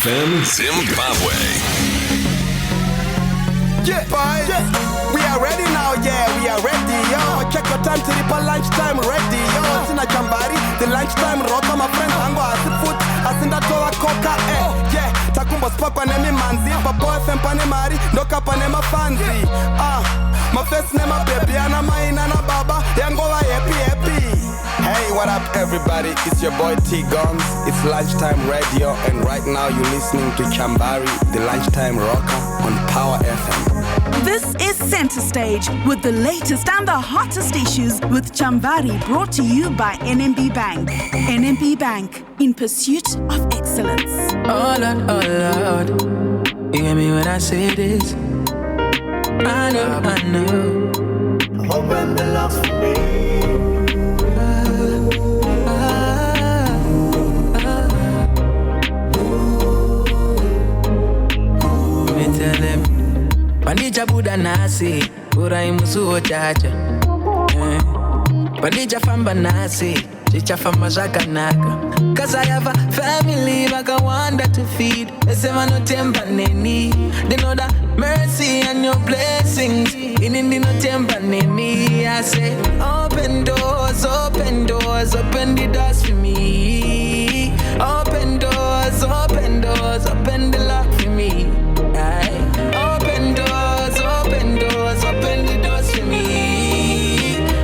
FM Zimbabwe. Yeah, boys. Yeah. We are ready now, yeah, we are ready, yo. Check your time till it's lunchtime, ready, yo. Sina Chamvary, the lunchtime roka, my friend, hango asiput, asinda toa coca, yeah. Takumbo spakwa nemi manzi, papo FM pane mari, ndoka pane mafanzi. My face name my baby, and I'm na baba, yango wa happy. Hey, what up everybody, it's your boy T-Guns, it's lunchtime radio, and right now you're listening to Chamvary, the lunchtime rocker on Power FM. This is Center Stage with the latest and the hottest issues with Chamvary, brought to you by NMB Bank. NMB Bank, in pursuit of excellence. Oh Lord, you hear me when I say this? I know. Open the locks for me. Me tell him, Pandija Buddha nasi, Ura imusu chacha. Pandija famba nasi, chicha famba shakanaka. Cause I have a family I wonder to feed. They say man no temper neni. They know that mercy and your blessings in no temper neni. I say open doors, open the doors for me. Open doors, open the lock for me. Aye. Open doors, open the doors for me.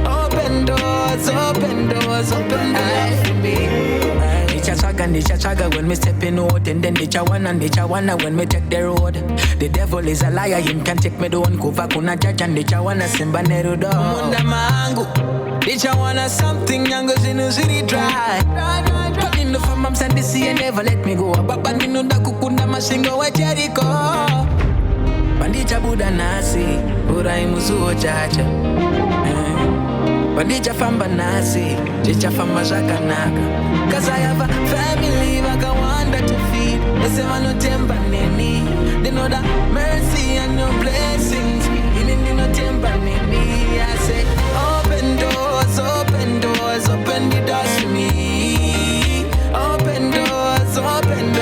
Open doors, open the doors for me. They chaga when me stepping out, and then they chawana when me take the road. The devil is a liar, him can't take me down. Kuva kuna judge and they chawana simba nerudo. Munda mangu, they chawana something yango zinuziri dry. Running the farm, I'm send the sea and never let me go. Baba nunda kukunda mashingo wa Jericho. Bandija Buddha nasi, ura imuzu chacha. Bandija famba nasi, chicha famba shakanaka. Cause I have a family I wonder to feed. They say man no temper neni. They know that mercy and your blessings in no temper neni. I say open doors, open the doors for me. Open doors, open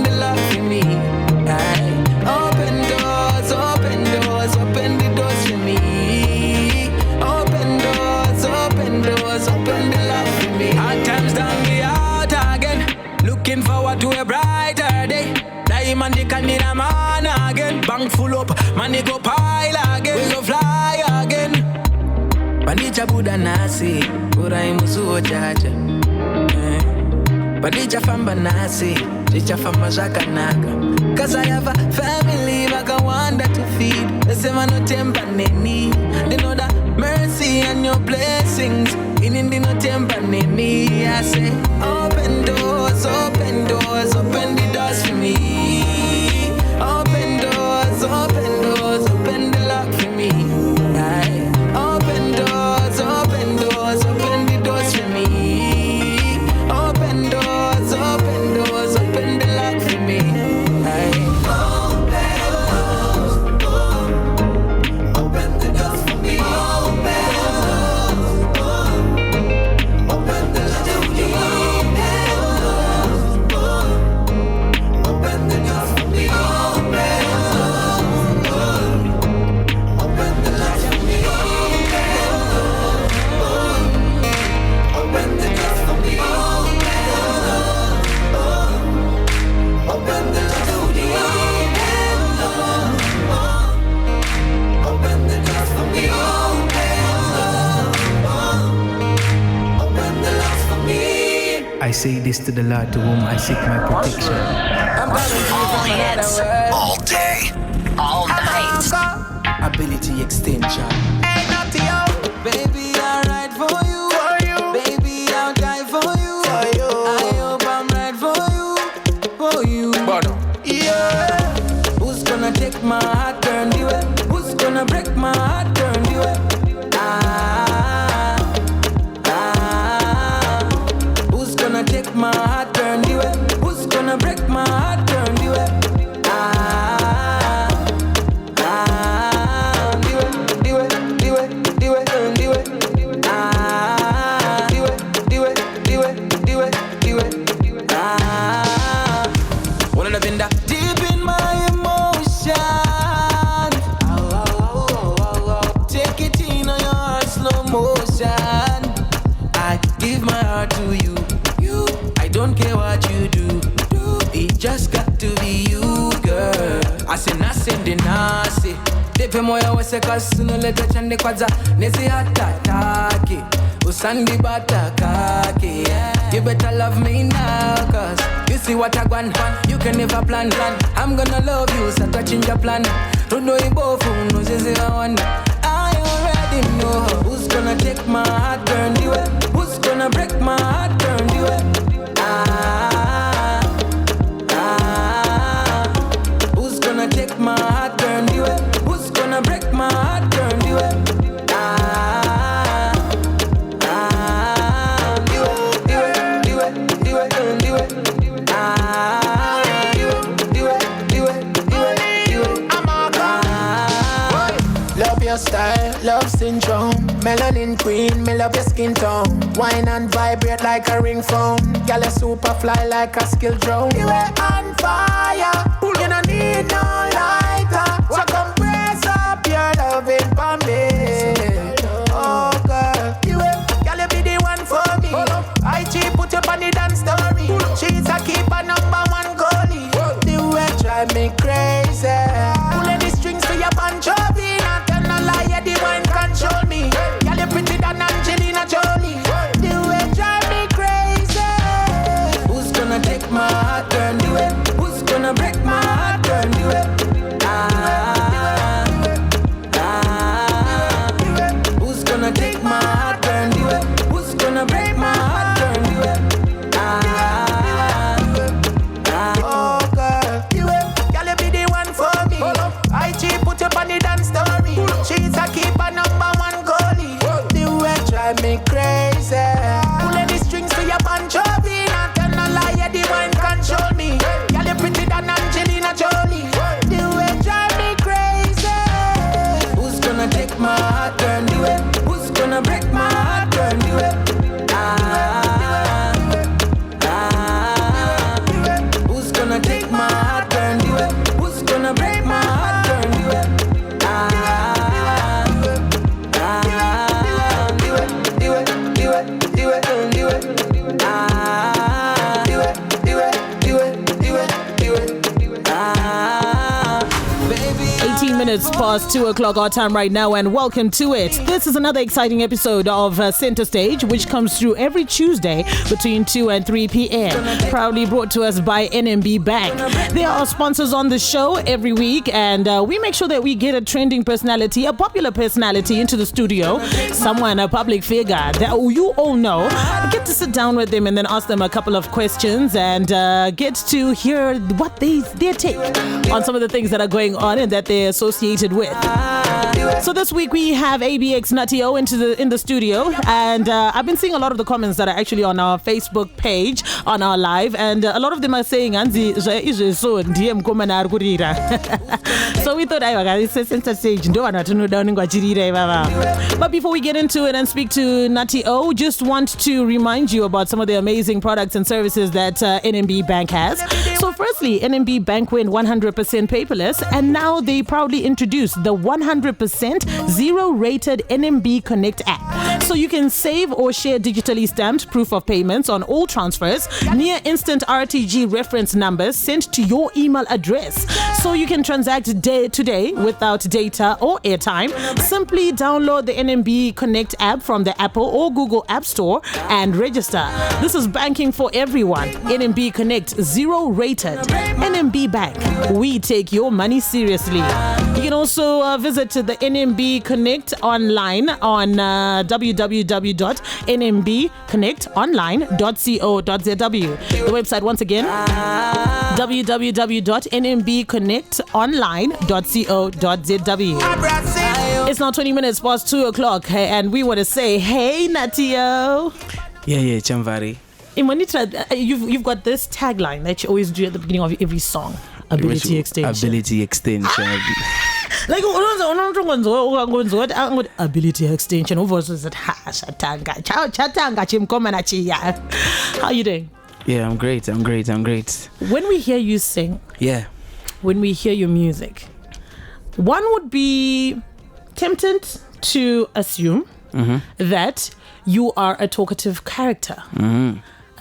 the lock for me. Aye. Open doors, open the doors for me. Open doors, open the lock for me. Hard times down the out again. Looking forward to a brighter day. Diamond they can need a man again. Bank full up, money go pile again. We go fly again. Bandija Buddha nasi, ura imuzu chacha. Bandija famba nasi, chicha famba shakanaka. Cause I have a family I wonder to feed. They say man no temper neni. They know that mercy and your blessings in no temper neni. I say open doors, open the doors for me. Open doors, open the lock for me. Aye. Open doors, open the doors for me. Open doors, open the lock for me. Aye. I say this to the Lord to whom I seek my protection. All hits, all day, all night. Ability extension. Hey, Nutty O, baby, I'll ride for you. Baby, I'll die for you. I hope I'm right for you. Yeah. Who's gonna take my heart, turn the way? Who's gonna break my heart, turn the way? Who's gonna take my heart, turn the way? Who's gonna break my heart, turn the way? The way. my heart to you. I don't care what you do. It just got to be you, girl. I say nasende nasi. Tepe moya wese kasuno leta chande kwaza. Nezi hatataki. Usandi batakaki. You better love me now, cause you see what I want. You can never plan. I'm gonna love you, so touching your plan. Don't know you both, no zizi I want. I already know who's gonna take my heart, turn the way. Who's gonna break my heart, turn the way. Who's gonna take my heart, turn the way? Who's gonna break my heart, turn the way? Love your style, love syndrome. Melanin queen, me love your skin tone. Wine and vibrate like a ring phone. Girl, you super fly like a skill drone. You are on fire, you don't need no lighter. So come press up your loving for me. Oh girl, girl, you be the one for me. IG put you on the dance story. She's a keeper, #1 goalie. The way drive me crazy. Pulling the strings to your punch up. Lie, the wine control me. Girl, you pretty than Angelina Jolie. The way drive me crazy. Who's gonna take my heart, turn the way? Who's gonna break my heart, turn the way? Who's gonna take my heart, turn the way? Who's gonna break my heart, turn the way? Oh girl, girl, you be the one for me. IG put you on the dance story. She's a keeper, #1 goalie. The way drive me crazy. Pulling the strings to your punch up in. I tell no lie, the wine control me. Girl, you pretty than Angelina Jolie. The way drive me crazy. Who's gonna take my heart, turn the way? Who's gonna break my heart, turn the way? Who's gonna take my heart, turn the way? Who's gonna break my heart, turn the way? Minutes past 2 o'clock our time right now, and welcome to it. This is another exciting episode of Center Stage, which comes through every Tuesday between 2 and 3 p.m. Proudly brought to us by NMB Bank. They are our sponsors on the show every week, and we make sure that we get a trending personality, a popular personality into the studio, someone, a public figure that you all know. Get to sit down with them and then ask them a couple of questions and get to hear what their take on some of the things that are going on and that they're associated with. So this week we have ABX Nutty O in the studio, and I've been seeing a lot of the comments that are actually on our Facebook page on our live, and a lot of them are saying Anzi so DM komana arkurira. So we thought it's a center stage. But before we get into it and speak to Nutty O, just want to remind you about some of the amazing products and services that NMB Bank has. So firstly, NMB Bank went 100% paperless, and now they proudly introduced the 100% zero-rated NMB Connect app. So you can save or share digitally stamped proof of payments on all transfers, near instant RTG reference numbers sent to your email address. So you can transact day to day without data or airtime. Simply download the NMB Connect app from the Apple or Google App Store and register. This is banking for everyone. NMB Connect, zero-rated. NMB Bank, we take your money seriously. You can also visit the NMB Connect online on www.nmbconnectonline.co.zw. The website once again, www.nmbconnectonline.co.zw. It's now 20 minutes past 2 o'clock, and we want to say, hey, Nutty O. Yeah, Chamvary. In Monitra, you've got this tagline that you always do at the beginning of every song. Ability extension. Ability extension. Like ability extension. How you doing? Yeah, I'm great. When we hear you sing, when we hear your music, one would be tempted to assume that you are a talkative character,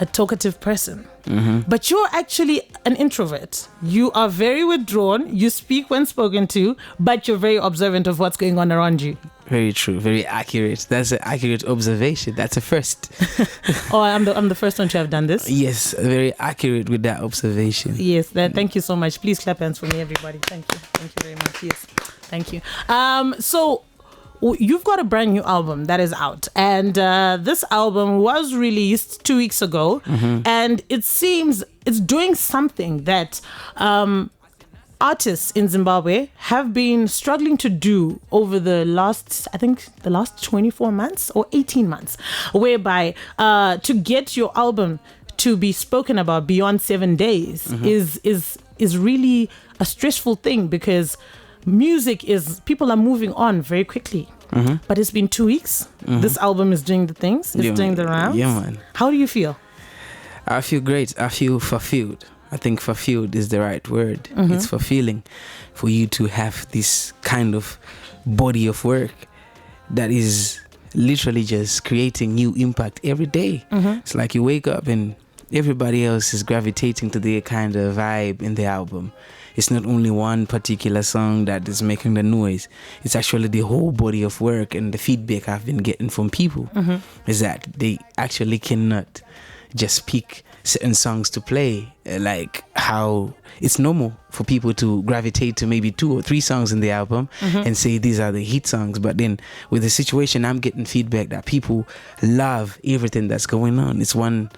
a talkative person. But you're actually an introvert. You are very withdrawn. You speak when spoken to, but you're very observant of what's going on around you. Very true. Very accurate. That's an accurate observation. That's a first. Oh, I'm the first one to have done this. Yes, very accurate with that observation. Yes, thank you so much. Please clap hands for me, everybody. Thank you very much. Yes, thank you. So you've got a brand new album that is out, and this album was released 2 weeks ago, and it seems it's doing something that artists in Zimbabwe have been struggling to do over the last 24 months or 18 months, whereby to get your album to be spoken about beyond 7 days is really a stressful thing, because people are moving on very quickly. But it's been 2 weeks. This album is doing the things. It's doing the rounds. Yeah, man. How do you feel? I feel great. I feel fulfilled. I think fulfilled is the right word. It's fulfilling for you to have this kind of body of work that is literally just creating new impact every day. It's like you wake up and everybody else is gravitating to their kind of vibe in the album. It's not only one particular song that is making the noise. It's actually the whole body of work, and the feedback I've been getting from people is that they actually cannot just pick certain songs to play, like how it's normal for people to gravitate to maybe 2 or 3 songs in the album and say these are the hit songs. But then with the situation, I'm getting feedback that people love everything that's going on. It's one,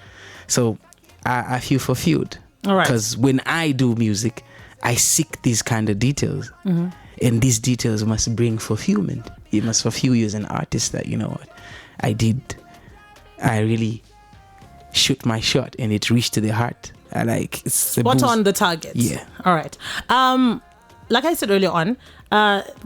so I feel fulfilled. All right. Because when I do music, I seek these kind of details, and these details must bring fulfillment. It must fulfill you as an artist that, you know what, I really shoot my shot and it reached to the heart. It's spot on the target. Yeah. All right. Like I said earlier on,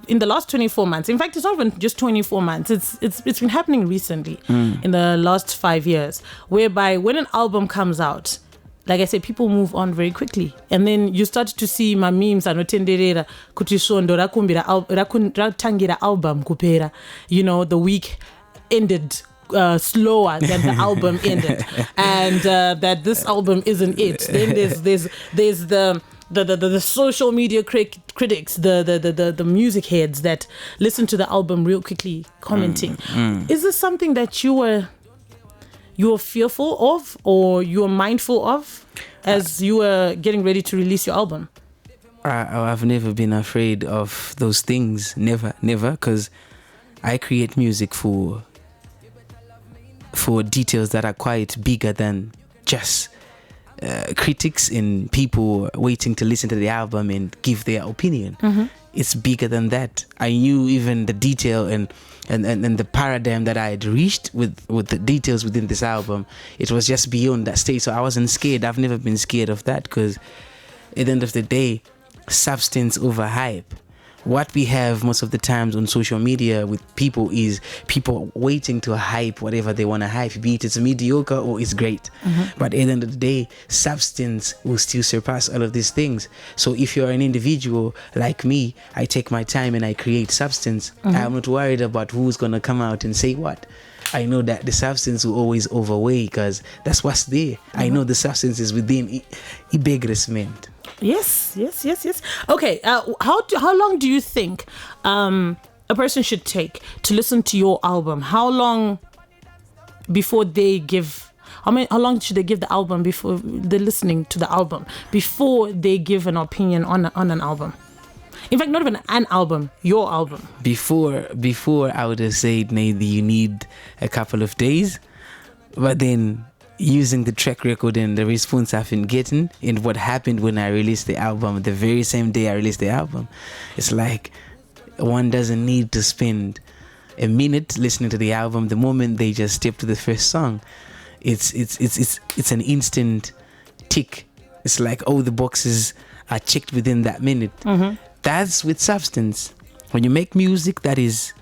in the last 24 months, in fact, it's not even just 24 months. It's been happening recently in the last 5 years, whereby when an album comes out, like I said, people move on very quickly, and then you start to see my memes anotenderera kuti svondo ratangira album kupera. You know, the week ended slower than the album ended, and that this album isn't it. Then there's the social media critics, the music heads that listen to the album real quickly, commenting. Is this something that you're fearful of, or you're mindful of as you were getting ready to release your album? I've never been afraid of those things. Never, because I create music for details that are quite bigger than just critics and people waiting to listen to the album and give their opinion. It's bigger than that. I knew even the detail and the paradigm that I had reached with the details within this album. It was just beyond that stage, so I wasn't scared. I've never been scared of that, because at the end of the day, substance over hype. What we have most of the times on social media with people is people waiting to hype whatever they want to hype, be it it's mediocre or it's great. But at the end of the day, substance will still surpass all of these things. So if you're an individual like me, I take my time and I create substance. I'm not worried about who's going to come out and say what. I know that the substance will always overweigh, because that's what's there. I know the substance is within Ibegresment. Yes. Okay, how long do you think a person should take to listen to your album? How long before they give? How long should they give the album before they're listening to the album before they give an opinion on an album? In fact, not even an album, your album. Before I would have said maybe you need a couple of days, but then using the track record and the response I've been getting and what happened when I released the album, the very same day I released the album, it's like one doesn't need to spend a minute listening to the album. The moment they just step to the first song, it's an instant tick. It's like all the boxes are checked within that minute. That's with substance. When you make music that is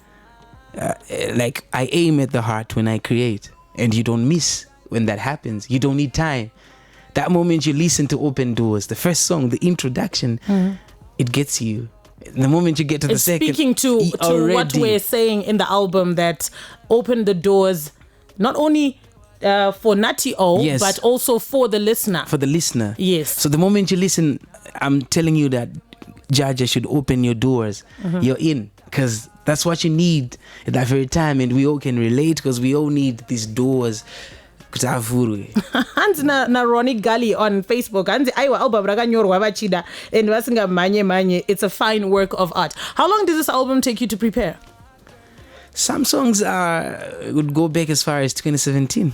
like I aim at the heart when I create, and you don't miss. When that happens, you don't need time. That moment you listen to Open Doors, the first song, the introduction, it gets you. The moment you get to the second, speaking to what we're saying in the album that opened the doors not only for Nutty O, yes, but also for the listener. For the listener. Yes. So the moment you listen, I'm telling you that Jaja should open your doors. You're in, because that's what you need at that very time, and we all can relate because we all need these doors. Hands na Ronnie Gully on Facebook. Hands aiwa album rakanyorwa vachida and vasinga manye. It's a fine work of art. How long did this album take you to prepare? Some songs would go back as far as 2017.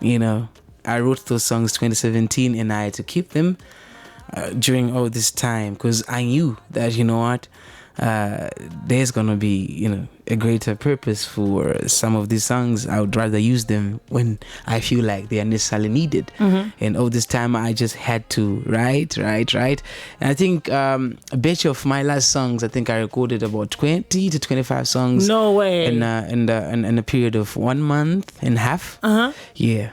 You know, I wrote those songs 2017, and I had to keep them during all this time because I knew that, you know what, there's gonna be, you know, a greater purpose for some of these songs. I would rather use them when I feel like they are necessarily needed. And all this time I just had to write. And I think a batch of my last songs, I think I recorded about 20 to 25 songs. No way. In a period of 1 month and a half. Yeah.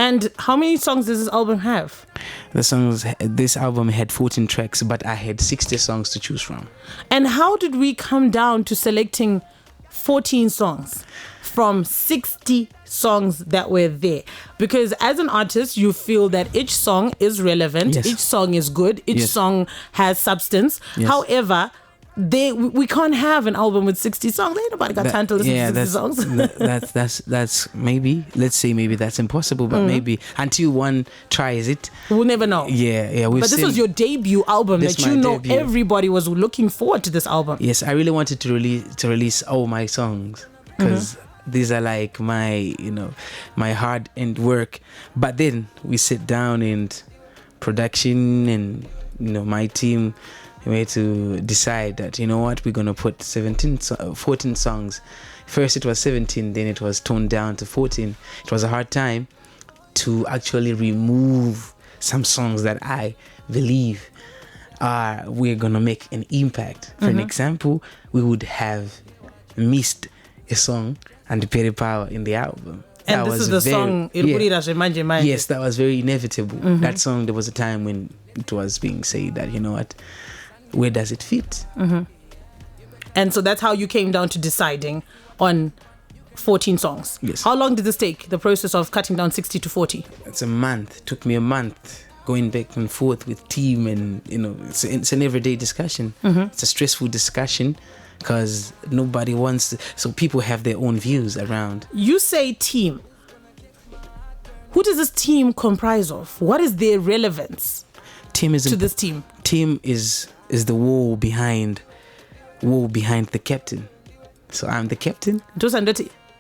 And how many songs does this album have? This album had 14 tracks, but I had 60 songs to choose from. And how did we come down to selecting 14 songs from 60 songs that were there? Because as an artist, you feel that each song is relevant, yes, each song is good, each yes, song has substance. Yes. However, we can't have an album with 60 songs. Ain't nobody got time to listen to 60 songs. That's maybe, let's say maybe that's impossible, but maybe until one tries it, we'll never know. Yeah. But this was your debut album that you know debut. Everybody was looking forward to this album. Yes, I really wanted to release all my songs because these are like my hard end work. But then we sit down and production and my team, we had to decide that, you know what, we're going to put 14 songs. First it was 17, then it was toned down to 14. It was a hard time to actually remove some songs that I believe we're going to make an impact. For an example, we would have missed a song and Peri Power in the album. And this is the song, yes, that was very inevitable. That song, there was a time when it was being said that, you know what, where does it fit? And so that's how you came down to deciding on 14 songs. Yes. How long did this take, the process of cutting down 60 to 40? It's a month. It took me a month going back and forth with team, and it's an everyday discussion. It's a stressful discussion because nobody wants to, so people have their own views around. You say team. Who does this team comprise of? What is their relevance to this team? Team is the wall behind the captain. So I'm the captain.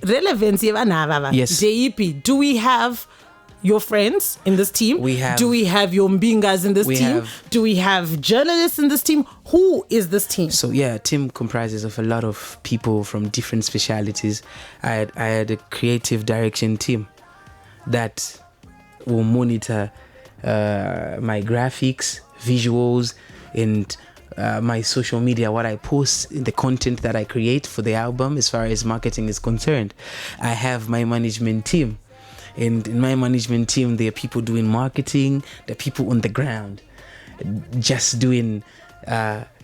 Relevance. Yes. JEP. Do we have your friends in this team? We have. Do we have your mbingas in this team? Do we have journalists in this team? Who is this team? So team comprises of a lot of people from different specialities. I had a creative direction team that will monitor my graphics, visuals, and my social media, what I post, in the content that I create for the album as far as marketing is concerned. I have my management team, and in my management team there are people doing marketing, there are people on the ground just doing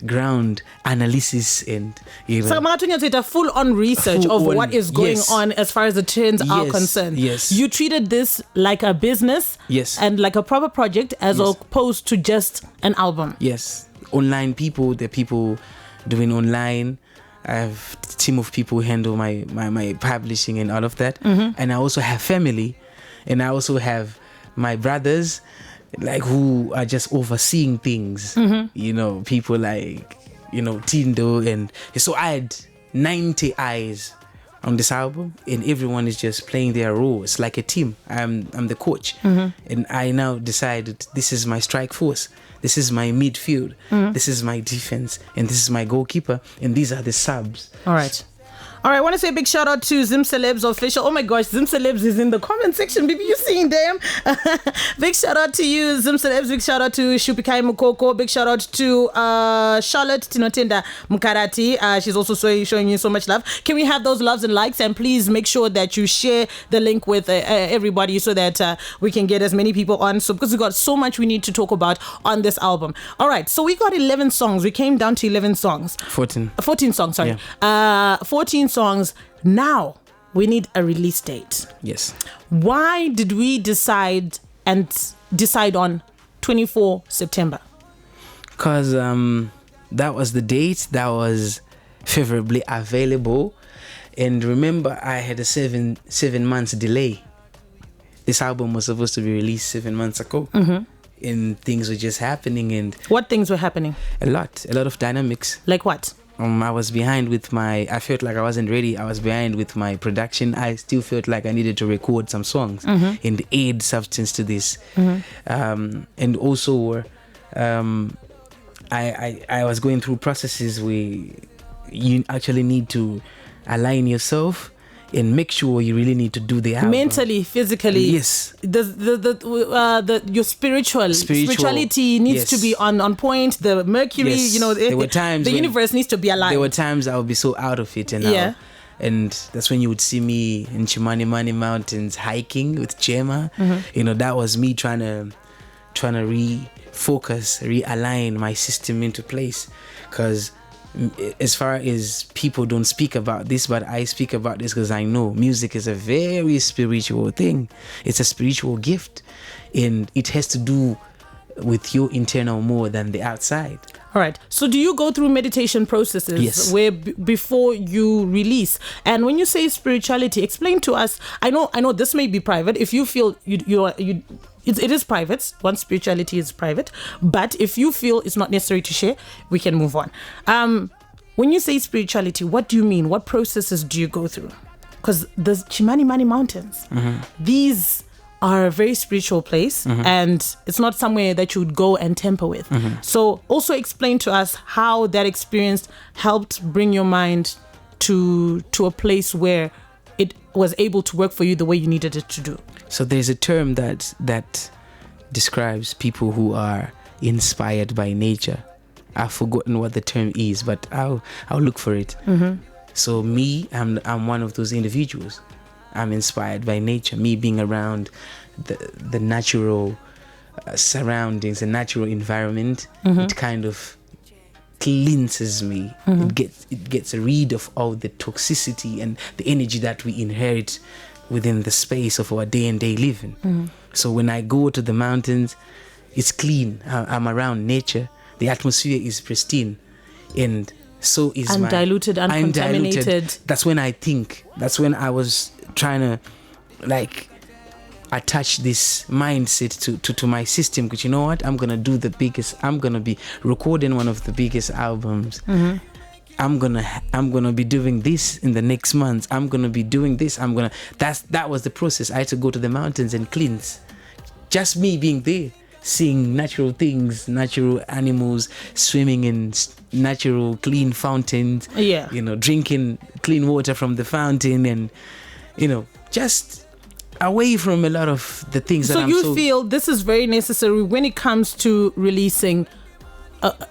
ground analysis and so a full-on research of what is going on as far as the trends are concerned. Yes. You treated this like a business, and like a proper project as opposed to just an album. Yes. Online people, the people doing online. I have a team of people who handle my publishing and all of that. And I also have family, and I also have my brothers, like, who are just overseeing things. People like Tindo, and so I had 90 eyes on this album, and everyone is just playing their role. It's like a team. I'm the coach, and I now decided this is my strike force, this is my midfield, this is my defense, and this is my goalkeeper, and these are the subs. All right. All right, I want to say a big shout out to Zim Celebs Official. Oh my gosh, Zim Celebs is in the comment section. Baby, you seeing them? Big shout out to you, Zim Celebs. Big shout out to Shupikai Mukoko. Big shout out to Charlotte Tinotenda Mukarati. She's also showing you so much love. Can we have those loves and likes? And please make sure that you share the link with everybody so that we can get as many people on. So because we got so much we need to talk about on this album. All right, so we got 11 songs. We came down to 11 songs. 14 songs, sorry. Yeah. 14 songs. Now we need a release date. Yes. Why did we decide on 24 September? Because that was the date that was favorably available. And remember, I had a seven months delay. This album was supposed to be released 7 months ago. Mm-hmm. And things were just happening. And what things were happening? A lot of dynamics. Like what? I was behind with I felt like I wasn't ready. I was behind with my production. I still felt like I needed to record some songs and add substance to this. Mm-hmm. And also, I was going through processes where you actually need to align yourself and make sure you really need to do the album. Mentally, physically. Yes. Your spirituality needs to be on point. The Mercury, yes. There were times the universe needs to be aligned. There were times I would be so out of it, and that's when you would see me in Chimani Mountains hiking with Chema. Mm-hmm. That was me trying to refocus, realign my system into place, because as far as people don't speak about this, but I speak about this because I know music is a very spiritual thing. It's a spiritual gift, and it has to do with your internal more than the outside. All right. So do you go through meditation processes? Yes. Where before you release? And when you say spirituality, explain to us. I know this may be private. If you feel it is private. Once spirituality is private, but if you feel it's not necessary to share, we can move on. When you say spirituality, what do you mean? What processes do you go through? Because the Chimani Mountains, these are a very spiritual place, and it's not somewhere that you would go and temper with. So also explain to us how that experience helped bring your mind to a place where it was able to work for you the way you needed it to do. So there's a term that describes people who are inspired by nature. I've forgotten what the term is, but I'll look for it. Mm-hmm. So me, I'm one of those individuals. I'm inspired by nature. Me being around the natural surroundings, the natural environment, it kind of cleanses me. It gets rid of all the toxicity and the energy that we inherit within the space of our day-and-day living. So when I go to the mountains, it's clean. I'm around nature. The atmosphere is pristine, and so is undiluted, uncontaminated. That's when I think. That's when I was trying to attach this mindset to my system. Because you know what? I'm gonna be recording one of the biggest albums. I'm gonna be doing this in the next month. I'm gonna be doing this. That was the process. I had to go to the mountains and cleanse. Just me being there, seeing natural things, natural animals, swimming in natural clean fountains. Yeah. Drinking clean water from the fountain, and just away from a lot of the things that I'm so... So you feel this is very necessary when it comes to releasing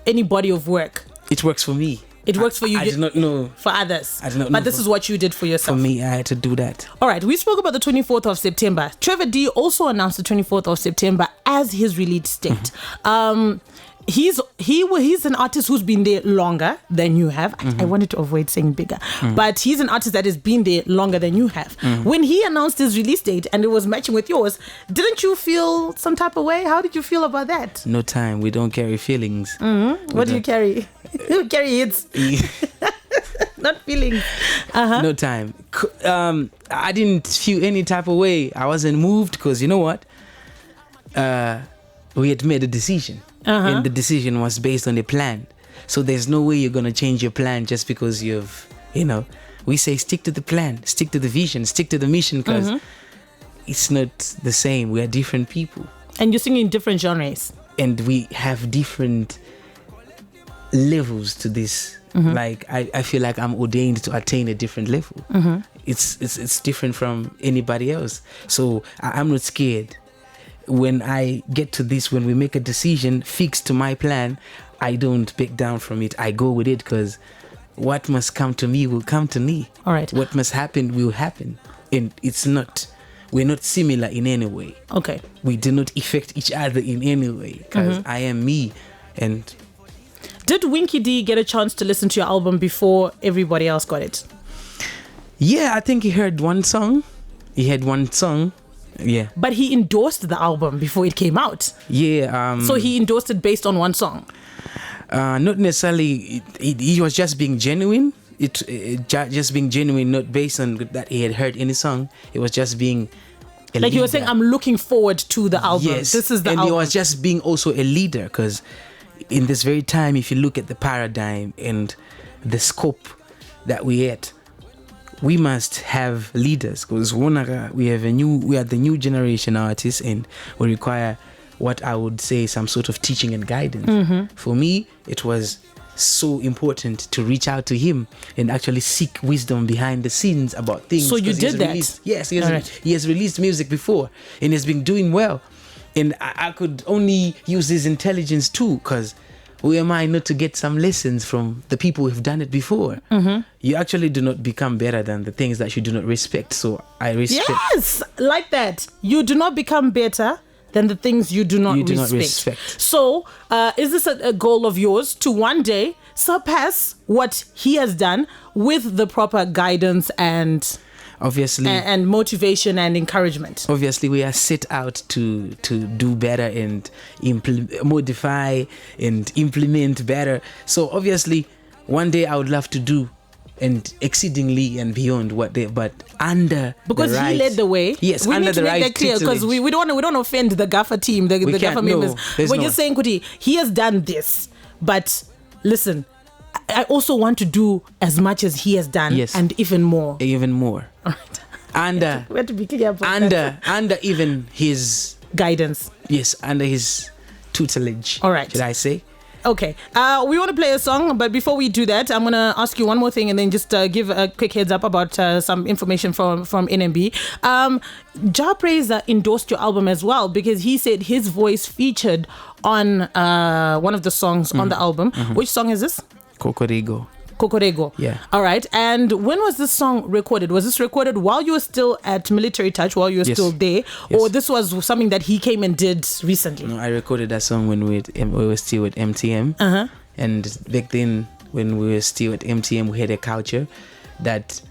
any body of work? It works for me. It works for you. I did not know. For others. I did not know. But this is what you did for yourself. For me, I had to do that. All right. We spoke about the 24th of September. Trevor D also announced the 24th of September as his release date. He's an artist who's been there longer than you have. I wanted to avoid saying bigger, but he's an artist that has been there longer than you have. When he announced his release date and it was matching with yours, didn't you feel some type of way? How did you feel about that? No time. We don't carry feelings. What do you carry? You carry hits. Not feelings. No time. I didn't feel any type of way. I wasn't moved because you know what? We had made a decision. And the decision was based on a plan. So there's no way you're going to change your plan just because we say stick to the plan, stick to the vision, stick to the mission, because it's not the same. We are different people. And you're singing different genres. And we have different levels to this. Like I feel like I'm ordained to attain a different level. It's different from anybody else. So I'm not scared. When I get to this, when we make a decision fixed to my plan, I don't back down from it. I go with it because what must come to me will come to me. All right. What must happen will happen. And we're not similar in any way. Okay. We do not affect each other in any way because I am me. And did Winky D get a chance to listen to your album before everybody else got it? yeah, I think he heard one song. He had one song. Yeah. But he endorsed the album before it came out. Yeah. So he endorsed it based on one song. Not necessarily. He was just being genuine. Just being genuine, not based on that he had heard any song. It was just being a like leader. you were saying, I'm looking forward to the album. Yes. This is the and album. he was just being also a leader because in this very time, if you look at the paradigm and the scope that we at, we must have leaders because we are the new generation artists and we require what I would say some sort of teaching and guidance. For me, it was so important to reach out to him and actually seek wisdom behind the scenes about things. So you did that? Yes, he has released music before and has been doing well. And I could only use his intelligence too because who am I not to get some lessons from the people who have done it before? You actually do not become better than the things that you do not respect. So I respect. Yes, like that. You do not become better than the things you do not respect. So is this a goal of yours to one day surpass what he has done with the proper guidance and obviously and motivation and encouragement? Obviously we are set out to do better and modify and implement better. So obviously one day I would love to do and exceedingly and beyond what they, but under because the right, he led the way. Yes, we under need to the make right that clear because we don't offend the Gaffer team, the Gaffer members. We're just saying, Kuti, he has done this, but listen, I also want to do as much as he has done, and even more. All right. Under we have to be clear about under even his guidance. Yes, under his tutelage. All right. Should I say? Okay, we want to play a song, but before we do that, I'm going to ask you one more thing and then just give a quick heads up about some information from NMB. Jah Praiser endorsed your album as well because he said his voice featured on one of the songs on the album. Which song is this? Kokorego. Yeah. All right. And when was this song recorded? Was this recorded while you were still at Military Touch, while you were still there? Yes. Or this was something that he came and did recently? No, I recorded that song when we were still with MTM. And back then, when we were still at MTM, we had a culture that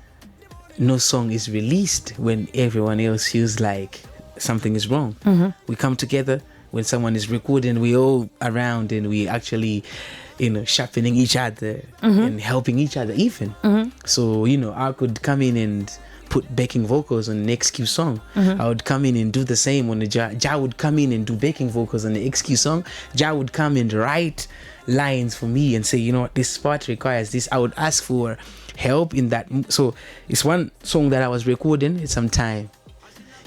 no song is released when everyone else feels like something is wrong. We come together when someone is recording, we all around and we actually sharpening each other and helping each other even. So, I could come in and put backing vocals on the XQ song. I would come in and do the same on the Jah would come in and do backing vocals on the XQ song. Jah would come and write lines for me and say, this part requires this. I would ask for help in that. So it's one song that I was recording at some time.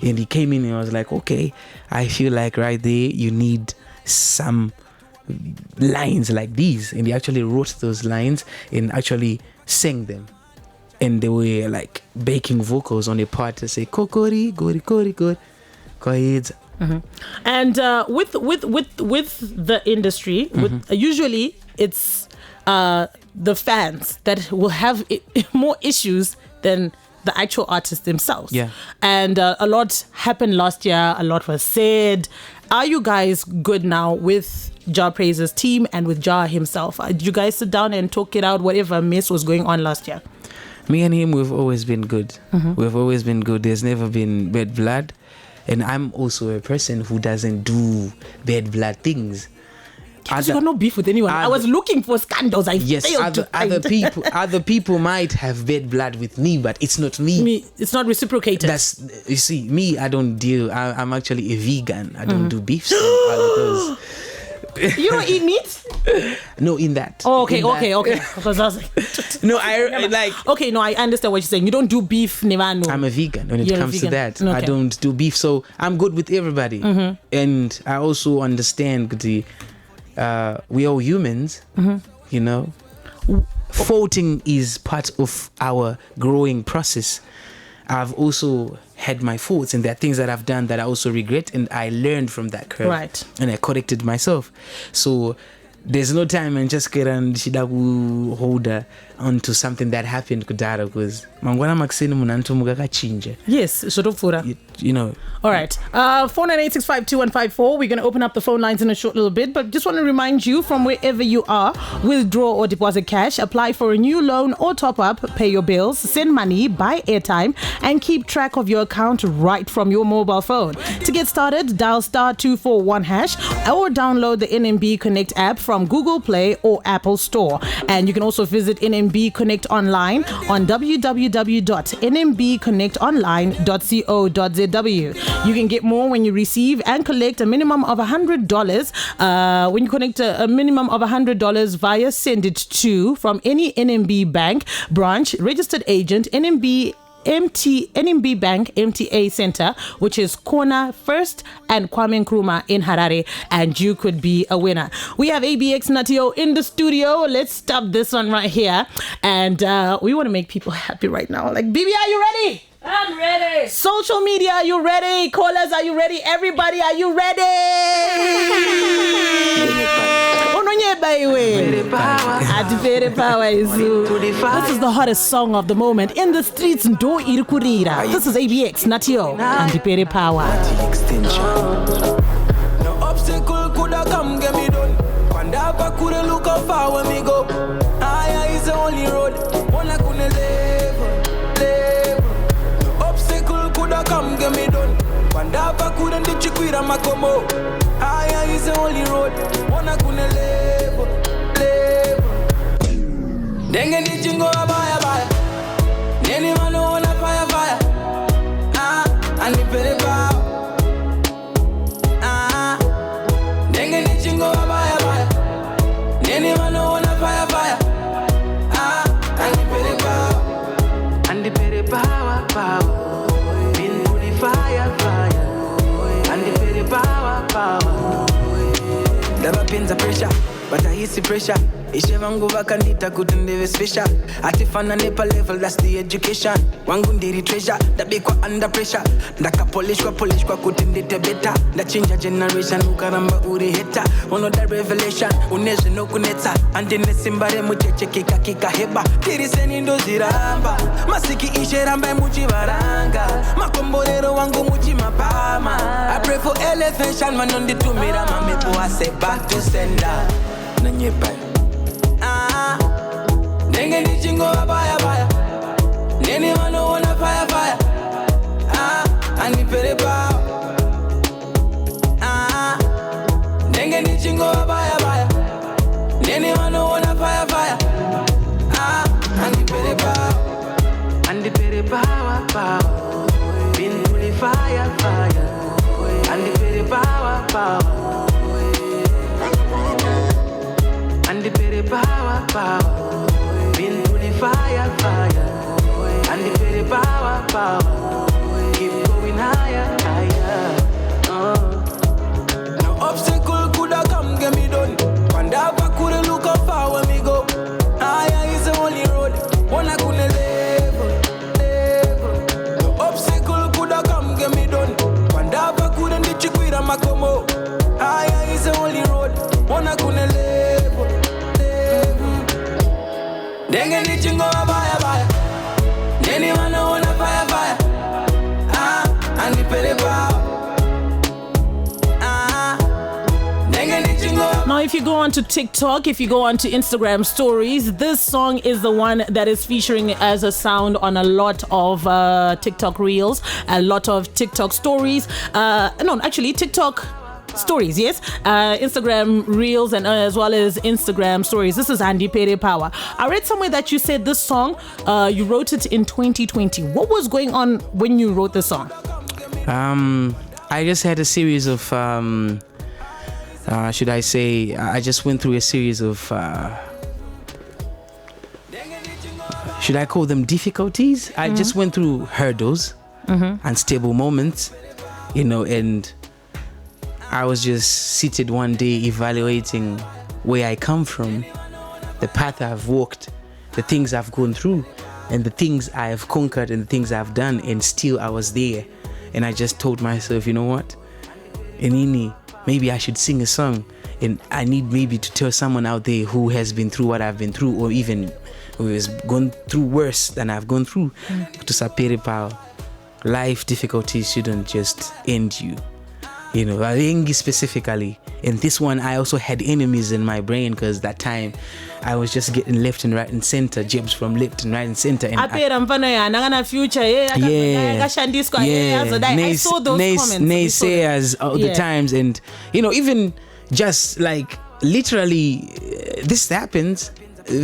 And he came in and I was like, okay, I feel like right there you need some lines like these, and he actually wrote those lines and actually sang them, and they were like baking vocals on a part to say kokori gori gori gori koidza. And with the industry, usually it's the fans that will have more issues than the actual artists themselves. Yeah. And a lot happened last year. A lot was said. Are you guys good now with Jah Praiser's team and with Jah himself? Did you guys sit down and talk it out, whatever mess was going on last year? Me and him, we've always been good. We've always been good. There's never been bad blood. And I'm also a person who doesn't do bad blood things. Because you got no beef with anyone. I was looking for scandals. Other people might have bad blood with me, but it's not me. It's not reciprocated. You see, me, I don't deal. I'm actually a vegan. I don't do beef. So you don't eat meat? No, in that. Oh, okay. Because I was like, no, I like. Okay, no, I understand what you're saying. You don't do beef, never. No. I'm a vegan when it comes to that. Okay. I don't do beef, so I'm good with everybody. And I also understand we all humans, you know. Faulting is part of our growing process. I've also had my faults, and there are things that I've done that I also regret, and I learned from that curve. Right. And I corrected myself. So there's no time and just get on shidaku hold onto something that happened kudara because mangwana maxini munantu mugakachinja. Yes, shotofura. You know. All right. 498652154. We're going to open up the phone lines in a short little bit, but just want to remind you from wherever you are, withdraw or deposit cash, apply for a new loan or top up, pay your bills, send money, buy airtime, and keep track of your account right from your mobile phone. To get started, dial *241# or download the NMB Connect app from Google Play or Apple Store. And you can also visit NMB Connect online on www.nmbconnectonline.co.za. You can get more when you receive and collect a minimum of $100. When you connect a minimum of $100 via Send It To from any NMB bank branch, registered agent, NMB Bank MTA Center, which is Corner First and Kwame Nkrumah in Harare, and you could be a winner. We have ABX Nutty O in the studio. Let's stop this one right here, and we want to make people happy right now. Like, Bibi, are you ready? I'm ready. Social media, are you ready? Callers, are you ready? Everybody, are you ready? This is the hottest song of the moment in the streets. This is ABX Nutty O and Dipere Power. No obstacle could have come get me done. Pandapa couldn't look how far when me go. Higher is the only road. One I couldn't live. No obstacle could have come get me done. Pandapa couldn't ditch you quit on my como. Higher is the only road. One I couldn't live. Dengue ni jingo abaya baya. Neni mano ona fire fire. And the pere power. Dengue ni jingo abaya baya. Neni mano ona fire fire. And the pere power. And the pere power power. Been to the fire fire. And the pere power power. Never pins the pressure, but I hit the pressure. Ishevangu vakanita kutendeve special. Atifana nepa level, that's the education. Wangundiri treasure, that be kwa under pressure. Ndaka polishwa kutendete better. Da change generation, ukaramba uri heta. Ono da revelation, uneje no kuneta. Antine simbare mucheche kika heba. Tiriseni ndo ziramba. Masiki isheramba muchi varanga. Makomborero wangu muchi mapama. I pray for elevation, man on the tumira. Mamepo I say back to sender. Nanyepa. Dengue ni jingo abaya baya. Neni mano ona fire fire. Ani pere power. Dengue ni jingo abaya baya. Neni mano ona fire fire. Ani pere power. Ani pere power power. Been to the fire fire. Ani pere power power. And the pere power, power. Been to the fire, fire. And the pere power, power. Keep going higher, higher. No obstacle could have come get me done. Pandava couldn't look how far when me go. Higher is the only road. One I couldn't live. No obstacle could have come get me done. Pandava couldn't ditch you quit on my como. Higher is the only road. One I couldn't live. Dengue ni chingo abaya baya. Neni mano ona fire fire. Ani pere power. Dengue ni chingo. Now, if you go onto TikTok, if you go onto Instagram stories, this song is the one that is featuring as a sound on a lot of TikTok reels, a lot of TikTok stories. TikTok stories, yes, Instagram reels, and as well as Instagram stories. This is Andy Pere Power. I read somewhere that you said this song, you wrote it in 2020. What was going on when you wrote this song? I just had a series of I just went through a series of should I call them difficulties? I just went through hurdles, unstable moments, and I was just seated one day evaluating where I come from the path I've walked, the things I've gone through, and the things I have conquered and the things I've done, and still I was there. And I just told myself, you know what? Inini, maybe I should sing a song, and I need maybe to tell someone out there who has been through what I've been through, or even who has gone through worse than I've gone through. To sapere power. Life difficulties shouldn't just end you. You know, I think specifically in this one, I also had enemies in my brain, because that time I was just getting left and right and center, jibs from left and right and center. And I saw those comments. Naysayers all the times, and you know, even just like literally, this happens.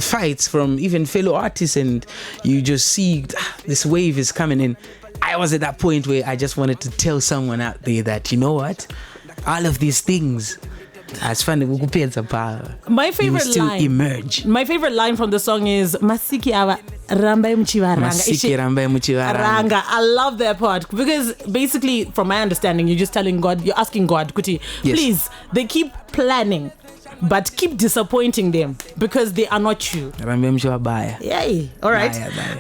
Fights from even fellow artists, and you just see this wave is coming in. I was at that point where I just wanted to tell someone out there that, you know what, all of these things, as funny, my favorite still line emerge. My favorite line from the song is Masiki ava ramba muchivaranga. I love that part, because basically, from my understanding, you're just telling God, you're asking God, Kuti, please, they keep planning, but keep disappointing them because they are not you. Yay. All right.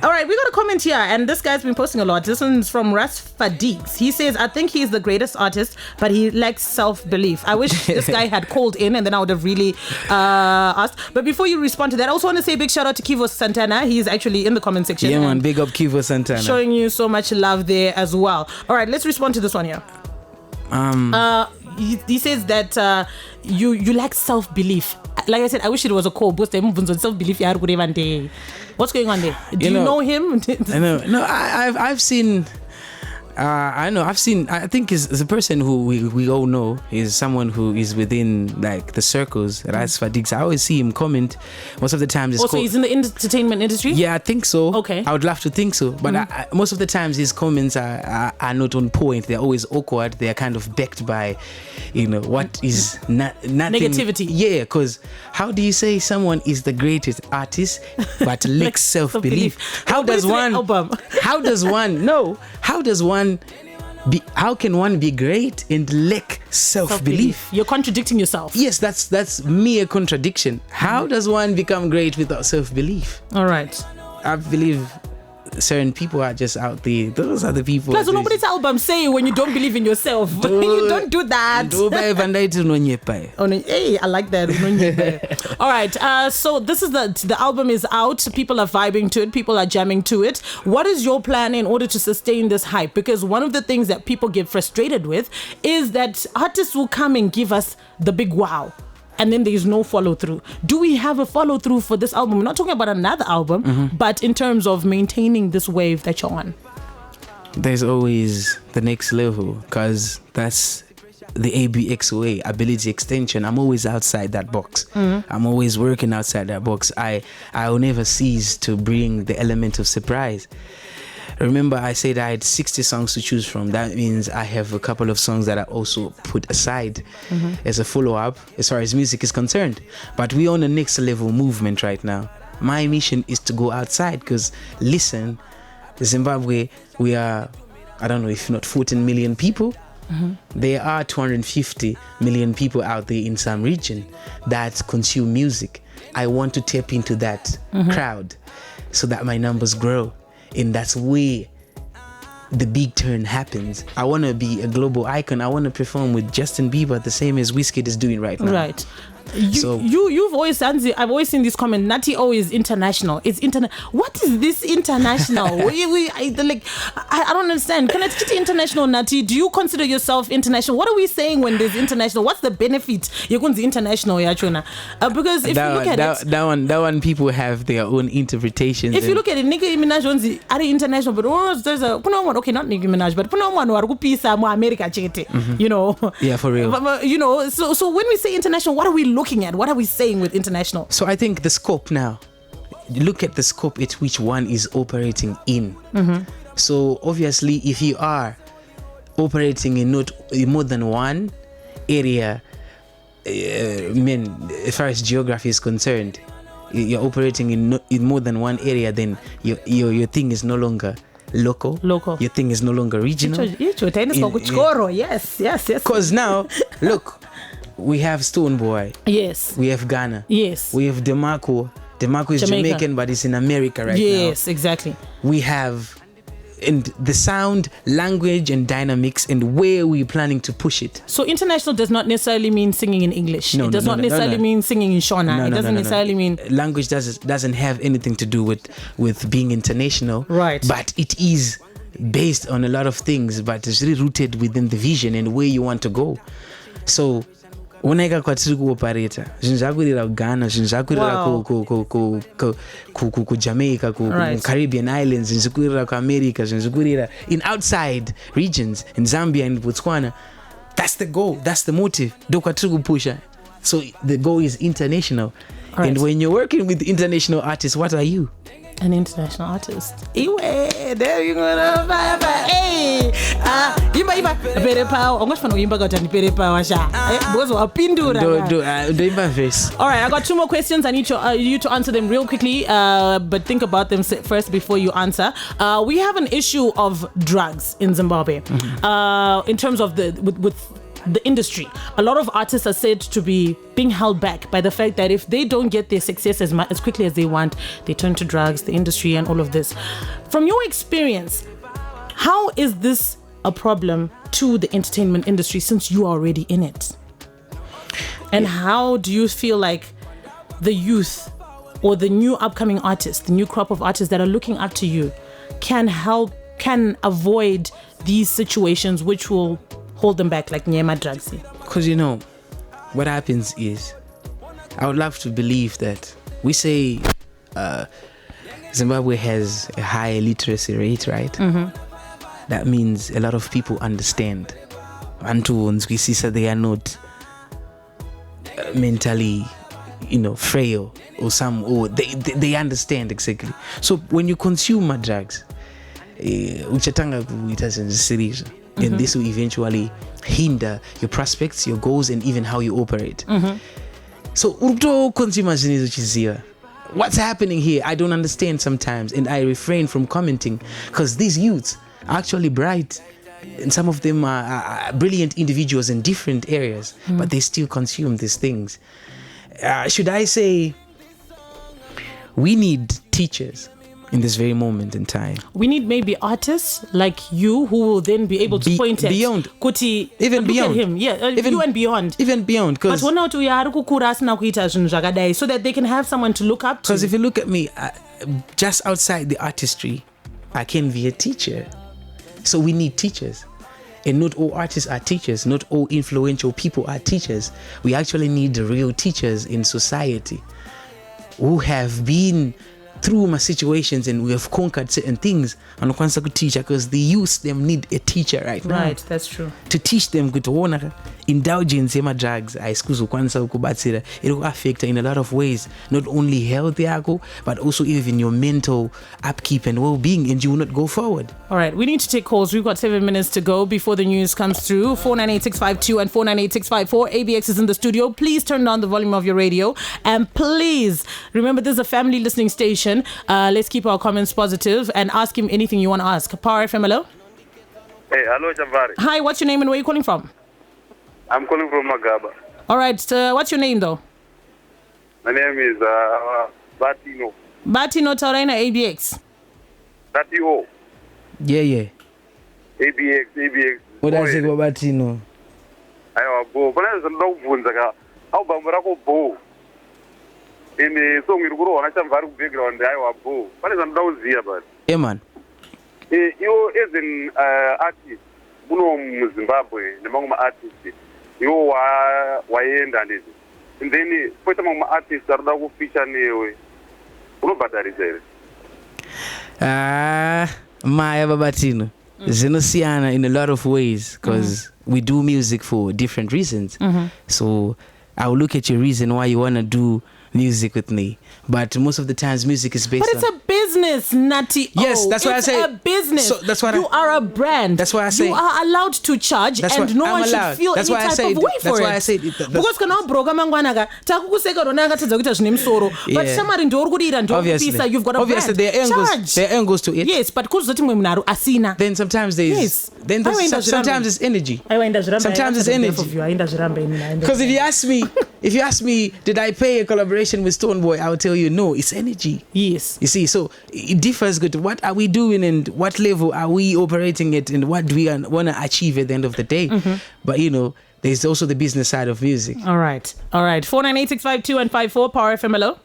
All right, we got a comment here, and this guy's been posting a lot. This one's from Ras Fadix. He says, I think he's the greatest artist, but he lacks self-belief. I wish this guy had called in, and then I would have really asked. But before you respond to that, I also want to say a big shout out to Kivo Santana. He's actually in the comment section. Yeah, man, big up Kivo Santana. Showing you so much love there as well. All right, let's respond to this one here. He says that you lack self-belief. Like I said, I wish it was a call. But self-belief. What's going on there? Do you know him? I know. No, I've seen. I think is a person who we all know is someone who is within like the circles. Ras Fadix. I always see him comment. Most of the times, also he's in the entertainment industry. Yeah, I think so. Okay, I would love to think so, but most of the times his comments are not on point. They're always awkward. They're kind of backed by, you know, what is nothing. Negativity. Yeah, because how do you say someone is the greatest artist but lacks self-belief? How can one be great and lack self-belief? You're contradicting yourself. Yes, that's mere contradiction. How does one become great without self-belief? All right. I believe certain people are just out there. Those are the people. Plus, nobody's album say when you don't believe in yourself. You don't do that. Hey, I like that. All right. So this is the album is out. People are vibing to it. People are jamming to it. What is your plan in order to sustain this hype? Because one of the things that people get frustrated with is that artists will come and give us the big wow, and then there's no follow through. Do we have a follow through for this album? We're not talking about another album, but in terms of maintaining this wave that you're on. There's always the next level, because that's the ABXOA, ability extension. I'm always outside that box. I'm always working outside that box. I'll never cease to bring the element of surprise. Remember, I said I had 60 songs to choose from. That means I have a couple of songs that I also put aside as a follow-up as far as music is concerned. But we're on a next level movement right now. My mission is to go outside, because listen, Zimbabwe, we are, I don't know, if not 14 million people. There are 250 million people out there in some region that consume music. I want to tap into that crowd so that my numbers grow. And that's where the big turn happens. I want to be a global icon. I want to perform with Justin Bieber, the same as Wizkid is doing right now. Right. You've always said, I've always seen this comment, Nutty O is international. It's what is this international? I don't understand. Can I get international, Nutty? Do you consider yourself international? What are we saying when there's international? What's the benefit? You're going to international, because if you look at that one, people have their own interpretations. If you look at it, Nicki Minaj are international, but there's a okay, not Nicki Minaj, but America, you know. Yeah, for real. But, you know, so when we say international, what are we looking at? What are we saying with international? So I think the scope now, look at the scope at which one is operating in. So obviously, if you are operating in more than one area, as far as geography is concerned, you're operating in more than one area, then your thing is no longer local. Your thing is no longer regional. Yes. Because now, look, we have Stone Boy. Yes. We have Ghana. Yes. We have DeMarco DeMarco is Jamaican, but it's in America right now. Yes, exactly. We have and the sound, language, and dynamics, and where we're planning to push it. So international does not necessarily mean singing in English. It does not necessarily mean singing in Shona. It doesn't necessarily mean language doesn't have anything to do with being international. Right. But it is based on a lot of things, but it's really rooted within the vision and where you want to go. So unaika kwatiri kuoperata zvinhu zvakurira kughana zvinhu zvakurira ku Jamaica ku Caribbean islands zvinhu zvakurira ku America zvinhu zvakurira in outside regions in Zambia and Botswana. That's the goal, that's the motive, ndokwatiri kupusha. So the goal is international. Right. And when you're working with international artists, what are you? An international artist. Iwe, there you go. Hey, imba pere power. Ongofana imba gata ni pere power sha. Because wapindura. Do imba verse. All right, I got 2 more questions. I need you to answer them real quickly. But think about them first before you answer. We have an issue of drugs in Zimbabwe. Mm-hmm. In terms of with the industry, a lot of artists are said to be being held back by the fact that if they don't get their success as quickly as they want, they turn to drugs, the industry, and all of this. From your experience, how is this a problem to the entertainment industry since you are already in it? And how do you feel like the youth or the new upcoming artists, the new crop of artists that are looking up to you can avoid these situations which will hold them back, like Nyema drugs? Because what happens is, I would love to believe that we say Zimbabwe has a high literacy rate, right? Mm-hmm. That means a lot of people understand. Antuons, we see that they are not mentally, frail or they understand exactly. So when you consume drugs, uchatanga kuita sensitive. And this will eventually hinder your prospects, your goals, and even how you operate. Mm-hmm. So, what's happening here? I don't understand sometimes, and I refrain from commenting because these youths are actually bright, and some of them are brilliant individuals in different areas, but they still consume these things. Should I say we need teachers? In this very moment in time, we need maybe artists like you who will then be able to point at beyond Kuti, even beyond him, even you and beyond, because so that they can have someone to look up to. Because if you look at me, just outside the artistry, I can be a teacher. So we need teachers, and not all artists are teachers. Not all influential people are teachers. We actually need the real teachers in society who have been through my situations and we have conquered certain things and teacher, because the youth them need a teacher right now. Right, that's true. To teach them kutoona indulgence in drugs it will affect in a lot of ways, not only health but also even your mental upkeep and well-being, and you will not go forward. All right, we need to take calls. We've got 7 minutes to go before the news comes through. 498652 and 498654. ABX is in the studio. Please turn down the volume of your radio, and please remember this is a family listening station. Let's keep our comments positive and ask him anything you want to ask. Power FM, hello. Hey, hello, Chamvary. Hi, what's your name and where are you calling from? I'm calling from Magaba. All right, what's your name though? My name is Batino. Batino Tauraina ABX. Nutty O. Yeah. ABX. What does it go Batino? I bo. But I don't know how Bambarako bo. In the song you go on Chamvary background, I was bo. But I don't know here, but. Yeah, man. You is an artist. Uno Zimbabwe, among my artists. You are Wayend and it. And then put among my artists are now feature anyway. Uno battery there. Maya Babatino. Zenosiana in a lot of ways, because we do music for different reasons. Mm-hmm. So I'll look at your reason why you want to do music with me, but most of the times music is based on... But it's a business, Nutty O. Yes, that's why I say... It's a business. So that's why you are a brand. That's why I say... You are allowed to charge, and no one should feel any type of way for it. That's why I say... Because kana broga mangwanaga, takukuseka ronanga tadzakuita zvine musoro. But shamari ndio urikudira ndio kupisa, you've got a brand. Obviously, there are angles to it. Yes, but kuzoti mwe munaro asina. Then sometimes there's... Yes. Sometimes it's energy. Sometimes it's energy. Because if you ask me... if you ask me, did I pay a collaboration with Stonebwoy? I will tell you, no, it's energy. Yes. You see, so it differs good. What are we doing and what level are we operating at and what do we want to achieve at the end of the day? But, there's also the business side of music. All right. 498-652 and 54, Power FM, hello?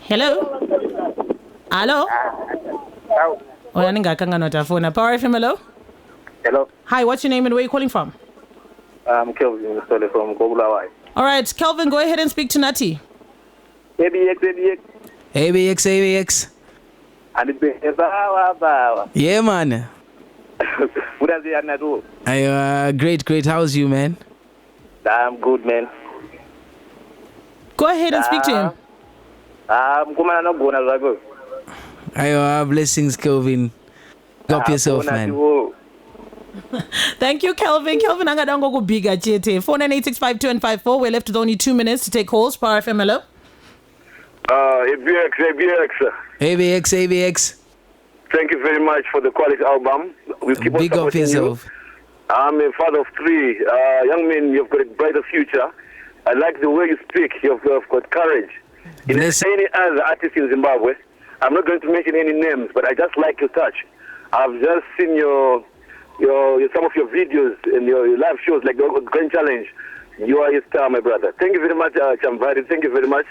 Hello? Power FM, hello? Hello. Hi, what's your name and where are you calling from? I'm Kelvin from Kobulawai. All right, Kelvin, go ahead and speak to Nutty. ABX. And it's Yeah, man. What does it do? Great. How's you, man? I'm good, man. Go ahead and speak to him. Blessings, Kelvin. Help yourself, man. Thank you, Kelvin. Kelvin, I'm going to go big at 498-652 and 54. We're left with only 2 minutes to take calls. Power FM, hello? ABX. Thank you very much for the quality album. We keep big up yourself. I'm a father of 3 young men. You've got a brighter future. I like the way you speak. You've got courage. In any other artist in Zimbabwe, I'm not going to mention any names, but I just like your touch. I've just seen your some of your videos and your live shows like the Grand Challenge. You are a star, my brother. Thank you very much, Chamvary. Thank you very much.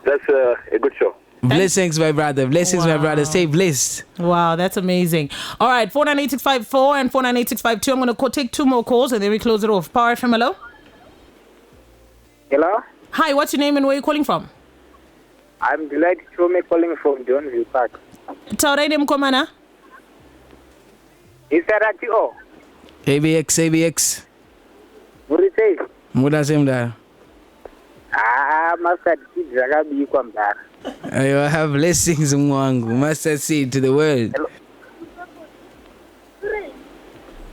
That's a good show. Blessings, my brother. My brother. Stay blessed. Wow, that's amazing. All right, 498-654 and 498-652. I'm going to take 2 more calls and then we close it off. Power FM, hello? Hello? Hi, what's your name and where are you calling from? I'm delighted to be calling from Johnville Park. Tauraine Mkomana? Is that Nutty O? ABX. What do you say? Muda semda. Master Seed Zagabi Kwambara. I have blessings mwangu. Master Seed to the world.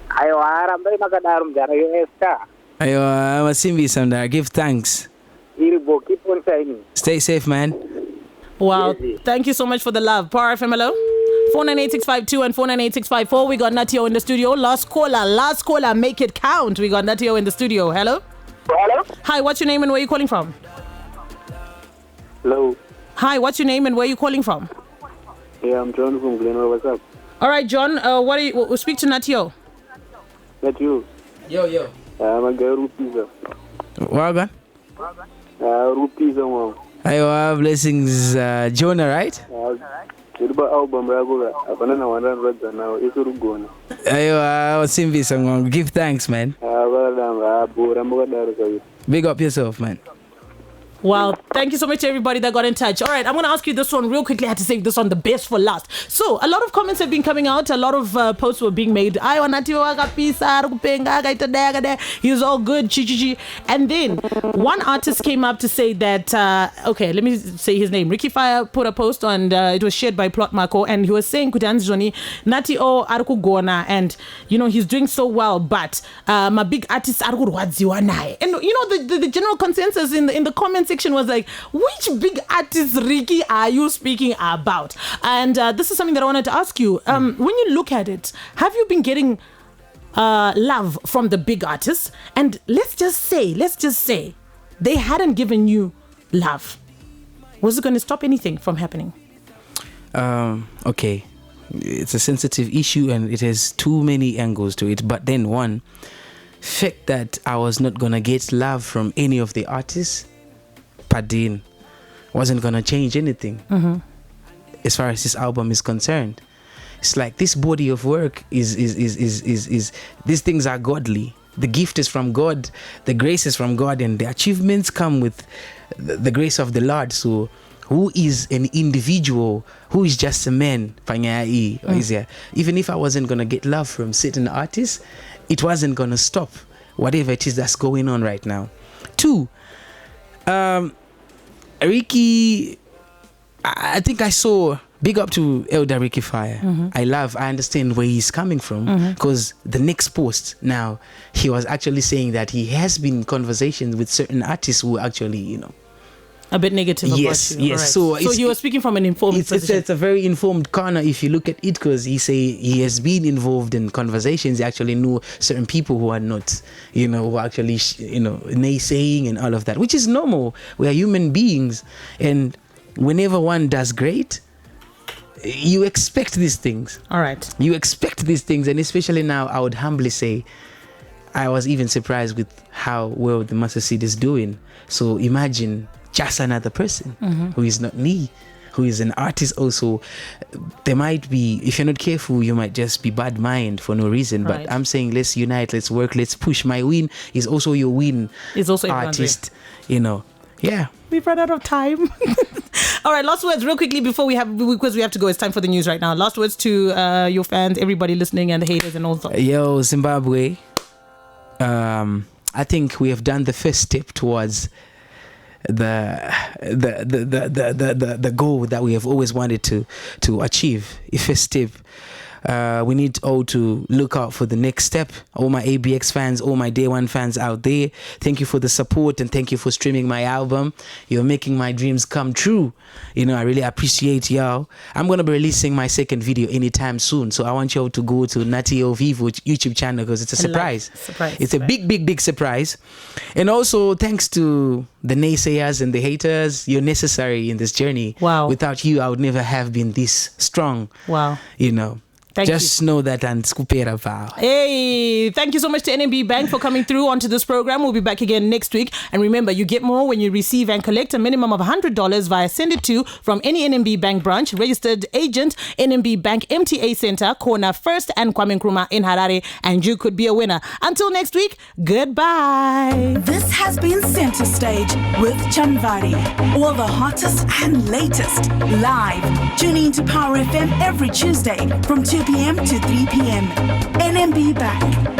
Ayo arambai makadarum jana yo star. Ayo masimbi samda. Give thanks. Iribo, keep on shining. Stay safe, man. Wow. Thank you so much for the love. Power FM, hello? 498-652 and 498-654. We got Nutty O in the studio. Last caller. Make it count. We got Nutty O in the studio. Hello? Hello? Hi, what's your name and where are you calling from? Hello. Hi, what's your name and where are you calling from? Yeah, I'm John from Glenville. What's up? All right, John. We'll speak to Nutty O. Nutty O. Yo. I'm a guy Rupiza. Waga? Rupiza, mom. Ayo, blessings, Jonah, right? Album now. Ayo, Simbi song. Give thanks, man. Big up yourself, man. Wow, thank you so much to everybody that got in touch. All right, I'm going to ask you this one real quickly. I had to save this one the best for last. So, a lot of comments have been coming out. A lot of posts were being made. He's all good. Chi. And then, one artist came up to say that, okay, let me say his name. Ricky Fire put a post on, it was shared by Plot Marco, and he was saying, Nutty O Arukugona, and, he's doing so well, but my big artist Arukugwadziwa naye. And, the general consensus in the comments section was like, which big artist, Ricky, are you speaking about? And this is something that I wanted to ask you. When you look at it, have you been getting love from the big artists? And let's just say they hadn't given you love. Was it going to stop anything from happening? Okay. It's a sensitive issue and it has too many angles to it. But then one, fact that I was not going to get love from any of the artists, Padin, wasn't going to change anything as far as this album is concerned. It's like this body of work is these things are godly. The gift is from God, the grace is from God, and the achievements come with the grace of the Lord. So who is an individual, who is just a man, even if I wasn't going to get love from certain artists, it wasn't going to stop whatever it is that's going on right now. 2, Ricky, I think I saw, big up to Elder Ricky Fire. I understand where he's coming from, because the next post now, he was actually saying that he has been in conversations with certain artists who actually, a bit negative about you. Yes. Right. So you were speaking from an informed position. It's a very informed corner if you look at it, because he has been involved in conversations. He actually knew certain people who are not, who are actually, naysaying and all of that, which is normal. We are human beings, and whenever one does great, you expect these things. All right. You expect these things, and especially now, I would humbly say, I was even surprised with how well the Mustard Seed is doing. So imagine just another person who is not me, who is an artist also. There might be, if you're not careful, you might just be bad mind for no reason. Right. But I'm saying, let's unite, let's work, let's push. My win is also your win. It's also artist, Yeah. We've run out of time. All right, last words real quickly because we have to go. It's time for the news right now. Last words to your fans, everybody listening, and the haters and all that. Yo, Zimbabwe. I think we have done the first step towards the goal that we have always wanted to achieve. The first step. We need all to look out for the next step. All my ABX fans, all my Day One fans out there, thank you for the support and thank you for streaming my album. You're making my dreams come true. I really appreciate y'all. I'm going to be releasing my second video anytime soon, so I want y'all to go to Nutty O Vivo YouTube channel because it's a surprise. It's a big surprise. And also thanks to the naysayers and the haters. You're necessary in this journey. Wow. Without you, I would never have been this strong. Wow. Just know that and skupera pal. Hey, thank you so much to NMB Bank for coming through onto this program. We'll be back again next week. And remember, you get more when you receive and collect a minimum of $100 via Send It To from any NMB Bank branch, registered agent, NMB Bank MTA Center, corner 1st and Kwame Nkrumah in Harare, and you could be a winner. Until next week, goodbye. This has been Center Stage with Chamvary. All the hottest and latest live. Tune in to Power FM every Tuesday from 2 p.m. to 3 p.m. NMB Bank.